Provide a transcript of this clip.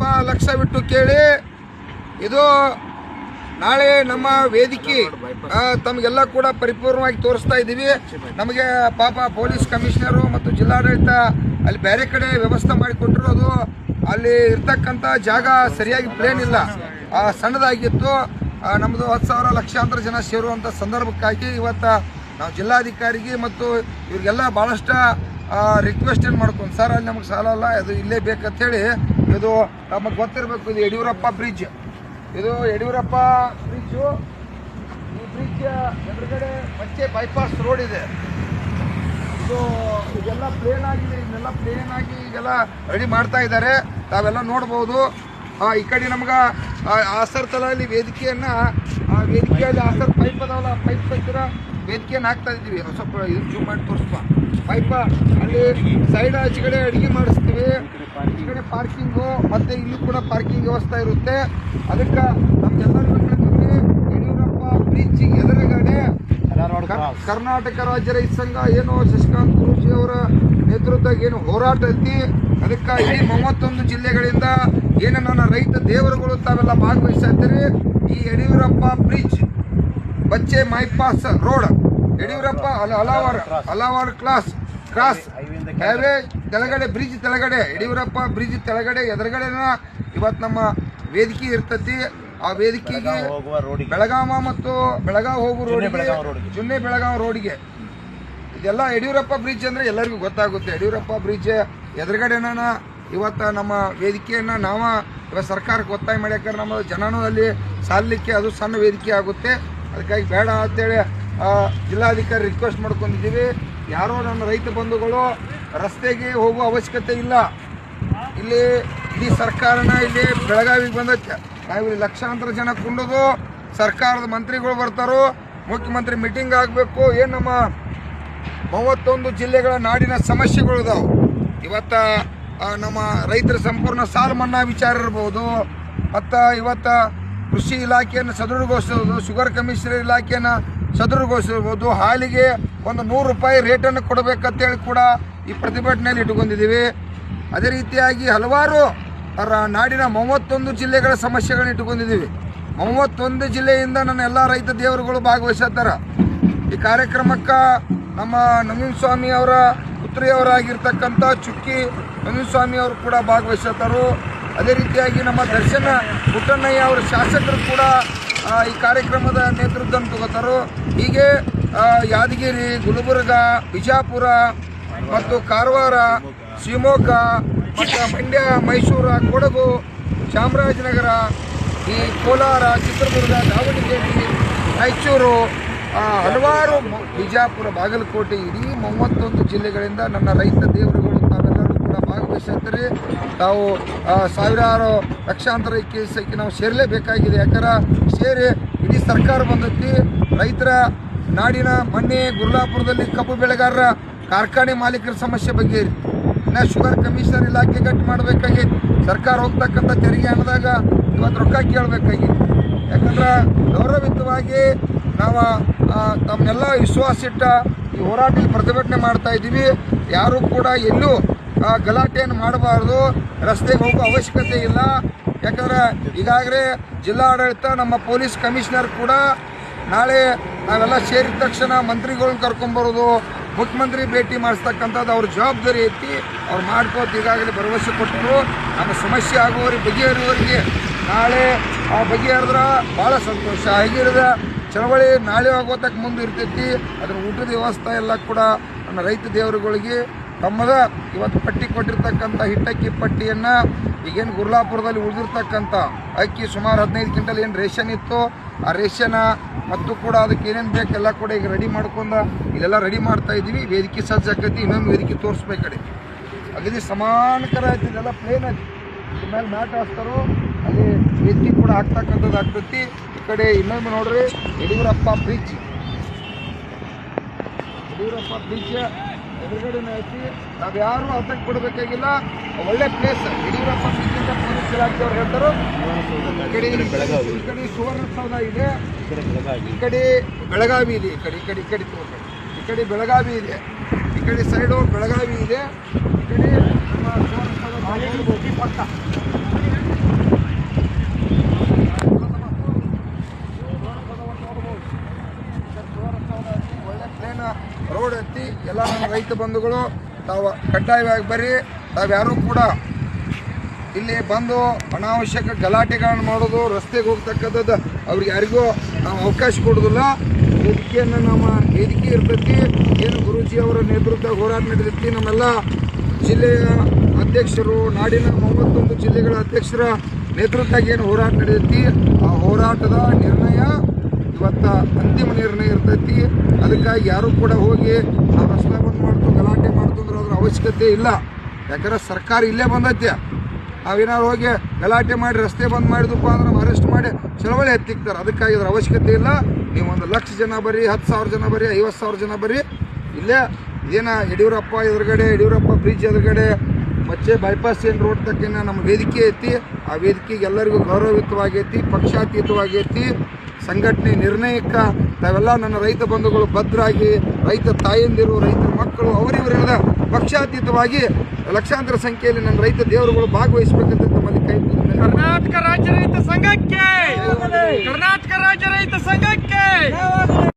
ಸ್ವಲ್ಪ ಲಕ್ಷ್ಯವಿಟ್ಟು ಕೇಳಿ. ಇದು ನಾಳೆ ನಮ್ಮ ವೇದಿಕೆ ತಮಗೆಲ್ಲ ಕೂಡ ಪರಿಪೂರ್ಣವಾಗಿ ತೋರಿಸ್ತಾ ಇದ್ದೀವಿ. ನಮಗೆ ಪಾಪ ಪೊಲೀಸ್ ಕಮಿಷನರು ಮತ್ತು ಜಿಲ್ಲಾಡಳಿತ ಅಲ್ಲಿ ಬೇರೆ ಕಡೆ ವ್ಯವಸ್ಥೆ ಮಾಡಿಕೊಟ್ಟಿರೋದು, ಅಲ್ಲಿ ಇರ್ತಕ್ಕಂಥ ಜಾಗ ಸರಿಯಾಗಿ ಪ್ಲೇನ್ ಇಲ್ಲ, ಸಣ್ಣದಾಗಿತ್ತು. ನಮ್ಮದು 10,000 ಲಕ್ಷಾಂತರ ಜನ ಸೇರುವಂಥ ಸಂದರ್ಭಕ್ಕಾಗಿ ಇವತ್ತು ನಾವು ಜಿಲ್ಲಾಧಿಕಾರಿಗೆ ಮತ್ತು ಇವ್ರಿಗೆಲ್ಲ ಭಾಳಷ್ಟು ರಿಕ್ವೆಸ್ಟ್ ಏನು ಮಾಡ್ಕೊಂಡು, ಸರ್ ಅಲ್ಲಿ ನಮಗೆ ಸಾಲ ಅಲ್ಲ, ಅದು ಇಲ್ಲೇ ಬೇಕಂತೇಳಿ. ಇದು ನಮಗೆ ಗೊತ್ತಿರಬೇಕು, ಇದು ಯಡಿಯೂರಪ್ಪ ಬ್ರಿಡ್ಜ್. ಇದು ಯಡಿಯೂರಪ್ಪ ಬ್ರಿಡ್ಜು. ಈ ಬ್ರಿಡ್ಜ್ ಎದುರುಗಡೆ ಮಚ್ಚೆ ಬೈಪಾಸ್ ರೋಡ್ ಇದೆ. ಇದೆಲ್ಲ ಪ್ಲೇನ್ ಆಗಿದೆ, ಇದನ್ನೆಲ್ಲ ಪ್ಲೇನ್ ಆಗಿ ಈಗೆಲ್ಲ ರೆಡಿ ಮಾಡ್ತಾ ಇದ್ದಾರೆ, ತಾವೆಲ್ಲ ನೋಡ್ಬೋದು. ಈ ಕಡೆ ನಮ್ಗೆ ಆಸರ್ ತಲಲ್ಲಿ ವೇದಿಕೆಯನ್ನು, ವೇದಿಕೆಯಲ್ಲಿ ಆಸರ್ ಪೈಪ್ ಅದಾವಲ್ಲ, ಪೈಪ್ ಹತ್ತಿರ ವೇದಿಕೆಯನ್ನು ಹಾಕ್ತಾ ಇದ್ದೀವಿ. ಸ್ವಲ್ಪ ಇದು ಜೂಮ್ ಮಾಡಿ ತೋರಿಸ್ಪ. ಪೈಪ ಅಲ್ಲಿ ಸೈಡ್ ಆಚೆ ಕಡೆ ಅಡುಗೆ ಮಾಡಿಸ್ತೀವಿ, ಈ ಕಡೆ ಪಾರ್ಕಿಂಗು, ಮತ್ತು ಇಲ್ಲಿ ಕೂಡ ಪಾರ್ಕಿಂಗ್ ವ್ಯವಸ್ಥೆ ಇರುತ್ತೆ. ಅದಕ್ಕೆ ನಮ್ಗೆಲ್ಲರಿಗೂ ಯಡಿಯೂರಪ್ಪ ಬ್ರಿಡ್ಜ್ ಎದುರುಗಡೆ ಕರ್ನಾಟಕ ರಾಜ್ಯ ರೈತ ಸಂಘ ಏನು ಶಶಿಕಾಂತ್ ಗುರೂಜಿ ಅವರ ನೇತೃತ್ವದಾಗ ಏನು ಹೋರಾಟ ಐತಿ, ಅದಕ್ಕೆ ಇಡೀ 31 ಜಿಲ್ಲೆಗಳಿಂದ ಏನು ನನ್ನ ರೈತ ದೇವರುಗಳು ತಾವೆಲ್ಲ ಭಾಗವಹಿಸಿದ್ದೀರಿ. ಈ ಯಡಿಯೂರಪ್ಪ ಬ್ರಿಡ್ಜ್ ಬಚ್ಚೆ ಮೈಪಾಸ್ ರೋಡ್, ಯಡಿಯೂರಪ್ಪ ಅಲಾವಾರ್ ಕ್ರಾಸ್ ಹೈವೇ ತೆಳಗಡೆ, ಬ್ರಿಡ್ಜ್ ತೆಳಗಡೆ, ಯಡಿಯೂರಪ್ಪ ಬ್ರಿಡ್ಜ್ ತೆಳಗಡೆ ಎದುರುಗಡೆನ ಇವತ್ತು ನಮ್ಮ ವೇದಿಕೆ ಇರ್ತತಿ. ಆ ವೇದಿಕೆಗೆ ಬೆಳಗಾವ ಮತ್ತು ಬೆಳಗಾವಿ ಹೋಗೋ ರೋಡಿಗೆ, ಜುನ್ನೆ ಬೆಳಗಾವಿ ರೋಡಿಗೆ ಇದೆಲ್ಲ ಯಡಿಯೂರಪ್ಪ ಬ್ರಿಡ್ಜ್ ಅಂದರೆ ಎಲ್ಲರಿಗೂ ಗೊತ್ತಾಗುತ್ತೆ. ಯಡಿಯೂರಪ್ಪ ಬ್ರಿಡ್ಜ್ ಎದುರುಗಡೆನ ಇವತ್ತು ನಮ್ಮ ವೇದಿಕೆಯನ್ನು ನಾವು ಇವತ್ತು ಸರ್ಕಾರಕ್ಕೆ ಒತ್ತಾಯ ಮಾಡ್ಯಾಕ ನಮ್ಮ ಜನನೂ ಅಲ್ಲಿ ಸಾಲಲಿಕ್ಕೆ ಅದು ಸಣ್ಣ ವೇದಿಕೆ ಆಗುತ್ತೆ. ಅದಕ್ಕಾಗಿ ಬೇಡ ಅಂತೇಳಿ ಜಿಲ್ಲಾಧಿಕಾರಿ ರಿಕ್ವೆಸ್ಟ್ ಮಾಡ್ಕೊಂಡಿದ್ದೀವಿ. ಯಾರೋ ನಮ್ಮ ರೈತ ಬಂಧುಗಳು ರಸ್ತೆಗೆ ಹೋಗುವ ಅವಶ್ಯಕತೆ ಇಲ್ಲ. ಇಲ್ಲಿ ಇಡೀ ಸರ್ಕಾರನ ಇಲ್ಲಿ ಬೆಳಗಾವಿಗೆ ಬಂದೈತೆ. ನಾವಿಲ್ಲಿ ಲಕ್ಷಾಂತರ ಜನ ಕುಂಡೋದು, ಸರ್ಕಾರದ ಮಂತ್ರಿಗಳು ಬರ್ತಾರೋ, ಮುಖ್ಯಮಂತ್ರಿ ಮೀಟಿಂಗ್ ಆಗಬೇಕು. ಏನು ನಮ್ಮ 31 ಜಿಲ್ಲೆಗಳ ನಾಡಿನ ಸಮಸ್ಯೆಗಳು ಇದಾವೆ. ಇವತ್ತು ನಮ್ಮ ರೈತರ ಸಂಪೂರ್ಣ ಸಾಲ ಮನ್ನಾ ವಿಚಾರ ಇರ್ಬೋದು, ಮತ್ತು ಇವತ್ತು ಕೃಷಿ ಇಲಾಖೆಯನ್ನು ಸದೃಢಗೊಳಿಸೋದು, ಶುಗರ್ ಕಮಿಷನರ್ ಇಲಾಖೆಯನ್ನು ಸದೃಢಗೊಳಿಸಿರ್ಬೋದು, ಹಾಲಿಗೆ ಒಂದು 100 ರೂಪಾಯಿ ರೇಟನ್ನು ಕೊಡಬೇಕಂತೇಳಿ ಕೂಡ ಈ ಪ್ರತಿಭಟನೆಯಲ್ಲಿ ಇಟ್ಟುಕೊಂಡಿದ್ದೀವಿ. ಅದೇ ರೀತಿಯಾಗಿ ಹಲವಾರು ನಾಡಿನ 31 ಜಿಲ್ಲೆಗಳ ಸಮಸ್ಯೆಗಳನ್ನ ಇಟ್ಟುಕೊಂಡಿದ್ದೀವಿ. 31 ಜಿಲ್ಲೆಯಿಂದ ನನ್ನ ಎಲ್ಲ ರೈತ ದೇವರುಗಳು ಭಾಗವಹಿಸ್ತಾರೆ. ಈ ಕಾರ್ಯಕ್ರಮಕ್ಕೆ ನಮ್ಮ ನವೀನ್ ಸ್ವಾಮಿ ಅವರ ಪುತ್ರಿಯವರಾಗಿರ್ತಕ್ಕಂಥ ಚುಕ್ಕಿ ನವೀನ್ ಸ್ವಾಮಿ ಅವರು ಕೂಡ ಭಾಗವಹಿಸ್ತಾರೆ. ಅದೇ ರೀತಿಯಾಗಿ ನಮ್ಮ ದರ್ಶನ ಪುಟ್ಟಣ್ಣಯ್ಯ ಅವರ ಶಾಸಕರು ಕೂಡ ಈ ಕಾರ್ಯಕ್ರಮದ ನೇತೃತ್ವವನ್ನು ತಗೋತಾರೆ. ಹೀಗೆ ಯಾದಗಿರಿ, ಗುಲ್ಬರ್ಗ, ಬಿಜಾಪುರ ಮತ್ತು ಕಾರವಾರ, ಶಿವಮೊಗ್ಗ ಮತ್ತು ಮಂಡ್ಯ, ಮೈಸೂರು, ಕೊಡಗು, ಚಾಮರಾಜನಗರ, ಈ ಕೋಲಾರ, ಚಿತ್ರದುರ್ಗ, ದಾವಣಗೆರೆ, ರಾಯಚೂರು, ಹಲವಾರು ಬಿಜಾಪುರ, ಬಾಗಲಕೋಟೆ, ಇಡೀ 31 ಜಿಲ್ಲೆಗಳಿಂದ ನನ್ನ ರೈತ ದೇವರುಗಳು ತಾವೆಲ್ಲರೂ ಕೂಡ ಭಾಗವಹಿಸಿರ್ತಾರೆ. ತಾವು ಸಾವಿರಾರು ಲಕ್ಷಾಂತರ ಕೇಸಕ್ಕೆ ನಾವು ಸೇರಲೇಬೇಕಾಗಿದೆ. ಯಾಕಂದ್ರೆ ಸೇರಿ ಇಡೀ ಸರ್ಕಾರ ಬಂದೈತಿ. ರೈತರ ನಾಡಿನ ಮೊನ್ನೆ ಗುರ್ಲಾಪುರದಲ್ಲಿ ಕಬ್ಬು ಬೆಳೆಗಾರರ ಕಾರ್ಖಾನೆ ಮಾಲೀಕರ ಸಮಸ್ಯೆ ಬಗ್ಗೆ ಇನ್ನು ಶುಗರ್ ಕಮಿಷನರ್ ಇಲಾಖೆ ಗಟ್ಟಿ ಮಾಡಬೇಕಾಗಿತ್ತು. ಸರ್ಕಾರ ಹೋಗ್ತಕ್ಕಂಥ ತೆರಿಗೆ ಹಣದಾಗ ಇವತ್ತು ರೊಕ್ಕ ಕೇಳಬೇಕಾಗಿತ್ತು. ಯಾಕಂದ್ರೆ ಗೌರವಯುತವಾಗಿ ನಾವು ತಮ್ಮನ್ನೆಲ್ಲ ವಿಶ್ವಾಸಿಟ್ಟ ಈ ಹೋರಾಟದಲ್ಲಿ ಪ್ರತಿಭಟನೆ ಮಾಡ್ತಾ ಇದ್ದೀವಿ. ಯಾರೂ ಕೂಡ ಎಲ್ಲೂ ಗಲಾಟೆಯನ್ನು ಮಾಡಬಾರ್ದು, ರಸ್ತೆಗೆ ಹೋಗೋ ಅವಶ್ಯಕತೆ ಇಲ್ಲ. ಯಾಕಂದ್ರೆ ಈಗಾಗಲೇ ಜಿಲ್ಲಾಡಳಿತ, ನಮ್ಮ ಪೊಲೀಸ್ ಕಮಿಷನರ್ ಕೂಡ ನಾಳೆ ನಾವೆಲ್ಲ ಸೇರಿದ ತಕ್ಷಣ ಮಂತ್ರಿಗಳನ್ನ ಕರ್ಕೊಂಬರೋದು, ಮುಖ್ಯಮಂತ್ರಿ ಭೇಟಿ ಮಾಡಿಸ್ತಕ್ಕಂಥದ್ದು ಅವ್ರ ಜವಾಬ್ದಾರಿ ಐತಿ. ಅವ್ರು ಮಾಡ್ಕೋತ ಈಗಾಗಲೇ ಭರವಸೆ ಕೊಟ್ಟರು. ನಮ್ಮ ಸಮಸ್ಯೆ ಆಗುವವರಿಗೆ ಬಗೆಹರಿಯುವವರಿಗೆ ನಾಳೆ ಬಗೆಹರಿದ್ರೆ ಭಾಳ ಸಂತೋಷ. ಆಗಿರದ ಚಳವಳಿ ನಾಳೆ ಆಗೋತಕ್ಕೆ ಮುಂದೆ ಇರ್ತೈತಿ. ಅದರ ಊಟದ ವ್ಯವಸ್ಥೆ ಎಲ್ಲ ಕೂಡ ನನ್ನ ರೈತ ದೇವರುಗಳಿಗೆ ತಮ್ಮದ ಇವತ್ತು ಪಟ್ಟಿ ಕೊಟ್ಟಿರ್ತಕ್ಕಂಥ ಹಿಟ್ಟಕ್ಕಿ ಪಟ್ಟಿಯನ್ನು ಈಗೇನು ಗುರ್ಲಾಪುರದಲ್ಲಿ ಉಳಿದಿರ್ತಕ್ಕಂಥ ಅಕ್ಕಿ ಸುಮಾರು 15 ಕ್ವಿಂಟಲ್ ಏನು ರೇಷನ್ ಇತ್ತು, ಆ ರೇಷನ ಮತ್ತು ಕೂಡ ಅದಕ್ಕೆ ಏನೇನು ಬೇಕೆಲ್ಲ ಕೂಡ ಈಗ ರೆಡಿ ಮಾಡ್ಕೊಂಡು ಇಲ್ಲೆಲ್ಲ ರೆಡಿ ಮಾಡ್ತಾ ಇದ್ದೀವಿ. ವೇದಿಕೆ ಸಜ್ಜಾಕೈತಿ, ಇನ್ನೊಂದು ವೇದಿಕೆ ತೋರಿಸ್ಬೇಕು. ಕಡೆ ಅಗದಿ ಸಮಾನಕರ ಐತಿ, ಇದೆಲ್ಲ ಪ್ಲೇನ್ ಐತಿ. ಇದ್ರ ಮೇಲೆ ಮ್ಯಾಟ್ ಹಾಕ್ತಾರೋ, ಅಲ್ಲಿ ವೇದಿಕೆ ಕೂಡ ಹಾಕ್ತಕ್ಕಂಥದ್ದು ಆಗ್ತೈತಿ. ಈ ಕಡೆ ಇನ್ನೊಂದು ನೋಡ್ರಿ, ಯಡಿಯೂರಪ್ಪ ಬ್ರಿಡ್ಜ್ ಎದುರುಗಡೆನೇ ಐತಿ. ನಾವು ಯಾರು ಹತ್ತಕ್ಕೆ ಕೊಡಬೇಕಾಗಿಲ್ಲ, ಒಳ್ಳೆ ಪ್ಲೇಸ್. ಯಡಿಯೂರಪ್ಪ ಬ್ರಿಡ್ಜಿಂದ ಪೊಲೀಸ್ ಇಲಾಖೆಯವ್ರು ಹೇಳ್ತಾರೆ. ಈ ಕಡೆ ಸುವರ್ಣಸೌಧ ಇದೆ, ಈ ಕಡೆ ಬೆಳಗಾವಿ ಇದೆ, ಈ ಕಡೆ ಬೆಳಗಾವಿ ಇದೆ, ಈ ಕಡೆ ಸೈಡು ಬೆಳಗಾವಿ ಇದೆ, ಈ ಕಡೆ ನಮ್ಮ ಸುವರ್ಣಸೌಧ ಪಕ್ಕ ರೈತ ಬಂಧುಗಳು ತಾವು ಕಡ್ಡಾಯವಾಗಿ ಬರ್ರಿ. ತಾವ್ಯಾರೂ ಕೂಡ ಇಲ್ಲಿ ಬಂದು ಅನಾವಶ್ಯಕ ಗಲಾಟೆಗಳನ್ನು ಮಾಡೋದು, ರಸ್ತೆಗೆ ಹೋಗ್ತಕ್ಕಂಥದ್ದು ಅವ್ರಿಗೆ ಯಾರಿಗೂ ನಾವು ಅವಕಾಶ ಕೊಡೋದಿಲ್ಲ. ವೇದಿಕೆಯನ್ನು ನಮ್ಮ ವೇದಿಕೆ ಇರ್ತೈತಿ, ಏನು ಗುರೂಜಿ ಅವರ ನೇತೃತ್ವ ಹೋರಾಟ ನಡೆದೈತಿ. ನಮ್ಮೆಲ್ಲ ಜಿಲ್ಲೆಯ ಅಧ್ಯಕ್ಷರು, ನಾಡಿನ 31 ಜಿಲ್ಲೆಗಳ ಅಧ್ಯಕ್ಷರ ನೇತೃತ್ವ ಏನು ಹೋರಾಟ ನಡೆದೈತಿ, ಆ ಹೋರಾಟದ ನಿರ್ಣಯ ಇವತ್ತು ಅಂತಿಮ ನಿರ್ಣಯ ಇರ್ತೈತಿ. ಅದಕ್ಕಾಗಿ ಯಾರೂ ಕೂಡ ಹೋಗಿ ನಾವು ರಸ್ತೆ ಬಂದ್ ಮಾಡ್ತು ಗಲಾಟೆ ಮಾಡ್ತು ಅಂದ್ರೆ ಅದ್ರ ಅವಶ್ಯಕತೆ ಇಲ್ಲ. ಯಾಕಂದ್ರೆ ಸರ್ಕಾರ ಇಲ್ಲೇ ಬಂದೈತೆ. ನಾವೇನಾದ್ರು ಹೋಗಿ ಗಲಾಟೆ ಮಾಡಿ ರಸ್ತೆ ಬಂದ್ ಮಾಡಿದಪ್ಪ ಅಂದ್ರೆ ನಾವು ಅರೆಸ್ಟ್ ಮಾಡಿ ಚಳವಳಿ ಹತ್ತಿಕ್ತಾರೆ. ಅದಕ್ಕಾಗಿ ಅದ್ರ ಅವಶ್ಯಕತೆ ಇಲ್ಲ. ನೀವು 1 ಲಕ್ಷ ಜನ ಬರ್ರಿ, 10,000 ಜನ ಬರ್ರಿ, 50,000 ಜನ ಬರ್ರಿ. ಇಲ್ಲೇ ಇದೇನ ಯಡಿಯೂರಪ್ಪ ಎದುರುಗಡೆ, ಯಡಿಯೂರಪ್ಪ ಬ್ರಿಡ್ಜ್ ಎದುರುಗಡೆ ಮಚ್ಚೆ ಬೈಪಾಸ್ ಏನು ರೋಡ್ ತಕ್ಕಿನ ನಮ್ಮ ವೇದಿಕೆ ಐತಿ. ಆ ವೇದಿಕೆಗೆ ಎಲ್ಲರಿಗೂ ಗೌರವಯುತವಾಗೈತಿ, ಪಕ್ಷಾತೀತವಾಗೈತಿ. ಸಂಘಟನೆ ನಿರ್ಣಯಕ್ಕೆ ತಾವೆಲ್ಲ ನನ್ನ ರೈತ ಬಂಧುಗಳು ಭದ್ರಾಗಿ, ರೈತ ತಾಯಂದಿರು, ರೈತರ ಮಕ್ಕಳು ಅವರಿವರೆಲ್ಲ ಪಕ್ಷಾತೀತವಾಗಿ ಲಕ್ಷಾಂತರ ಸಂಖ್ಯೆಯಲ್ಲಿ ನನ್ನ ರೈತ ದೇವರುಗಳು ಭಾಗವಹಿಸಬೇಕಂತ ನಮ್ಮಲ್ಲಿ ಕೈ ಕರ್ನಾಟಕ ರಾಜ್ಯ ರೈತ ಸಂಘಕ್ಕೆ, ಕರ್ನಾಟಕ ರಾಜ್ಯ ರೈತ ಸಂಘಕ್ಕೆ